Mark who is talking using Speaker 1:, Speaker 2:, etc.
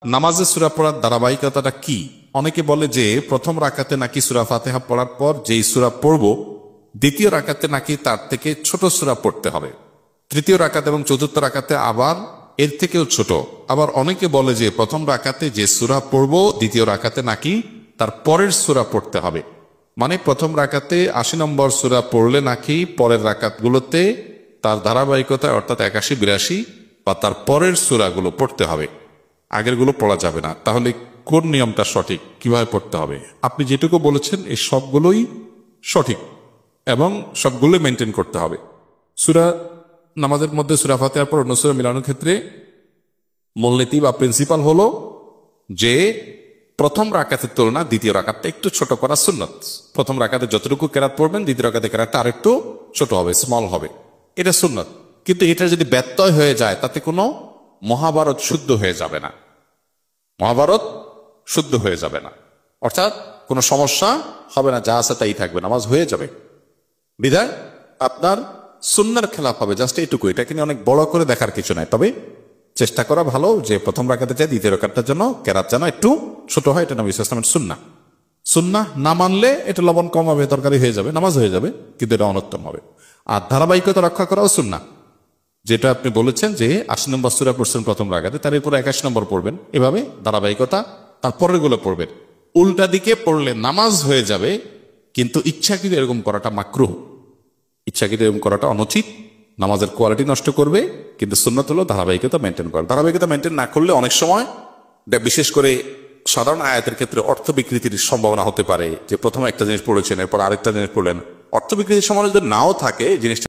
Speaker 1: নামাজে সূরা পড়ার ধারাবাহিকতাটা কি? অনেকে বলে যে প্রথম রাকাতে নাকি সূরা ফাতিহা পড়ার পর যেই সূরা পড়ব দ্বিতীয় রাকাতে নাকি তার থেকে ছোট সূরা পড়তে হবে, তৃতীয় রাকাত এবং চতুর্থ রাকাতে আবার এর থেকেও ছোট। আবার অনেকে বলে যে প্রথম রাকাতে যে সূরা পড়ব দ্বিতীয় রাকাতে নাকি তার পরের সূরা পড়তে হবে, মানে প্রথম রাকাতে ৮০ নম্বর সূরা পড়লে নাকি পরের রাকাতগুলোতে তার ধারাবাহিকতা অর্থাৎ ৮১, ৮২ বা তার পরের সূরাগুলো পড়তে হবে, আগেরগুলো পড়া যাবে না। তাহলে কোন নিয়মটা সঠিক, কিভাবে পড়তে হবে? আপনি যেটুকু বলেছেন এই সবগুলোই সঠিক এবং সবগুলো মেনটেন করতে হবে। সূরা নামাজের মধ্যে সূরা ফাতিহার পর অন্য সূরা মিলানোর ক্ষেত্রে মূলনীতি বা প্রিন্সিপাল হলো যে প্রথম রাকাতের তুলনা দ্বিতীয় রাকাতটা একটু ছোট করা সুন্নত। প্রথম রাকাতে যতটুকু কেরাত পড়বেন দ্বিতীয় রাকাতে কেরাতটা আরেকটু ছোট হবে, স্মল হবে, এটা সুন্নত। কিন্তু এটা যদি ব্যত্যয় হয়ে যায় তাতে কোনো মহাভারত শুদ্ধ হয়ে যাবে না, মহাভারত শুদ্ধ হয়ে যাবে না, অর্থাৎ কোনো সমস্যা হবে না, যা আছে তাই থাকবে, নামাজ হয়ে যাবে। বিধায় আপনার সুন্নার খেলাফ হবে, জাস্ট এইটুকু। এটাকে নিয়ে অনেক বড় করে দেখার কিছু নাই, তবে চেষ্টা করা ভালো যে প্রথম রাকাতে চাই দ্বিতীয় রাকাতটার জন্য কেরাত যেন একটু ছোট হয়, এটা নবী সাল্লাল্লাহু আলাইহি ওয়াসাল্লামের সুন্নাহ। সুন্নাহ না মানলে এটা লবণ কম হবে, তরকারি হয়ে যাবে, নামাজ হয়ে যাবে, কিন্তু এটা অনুত্তম হবে। আর ধারাবাহিকতা রক্ষা করাও সুন্নাহ, যেটা আপনি বলেছেন যে ৮০ নম্বর সূরা পড়ছেন প্রথম রাকাতে, তার এরপরে ৮১ নম্বর পড়বেন, এভাবে ধারাবাহিকতা তারপরের গুলো পড়বেন। উল্টা দিকে পড়লে নামাজ হয়ে যাবে, কিন্তু ইচ্ছাকৃত এরকম করাটা মাকরুহ, ইচ্ছাকৃত এরকম করাটা অনুচিত, নামাজের কোয়ালিটি নষ্ট করবে। কিন্তু সুন্নাত হলো ধারাবাহিকতা মেনটেন করা। ধারাবাহিকতা মেনটেন না করলে অনেক সময় বিশেষ করে সাধারণ আয়াতের ক্ষেত্রে অর্থ বিকৃতির সম্ভাবনা হতে পারে, যে প্রথমে একটা জিনিস পড়েছেন এরপর আরেকটা জিনিস পড়লেন, অর্থ বিকৃতির সম্ভাবনা যদি নাও থাকে জিনিসটা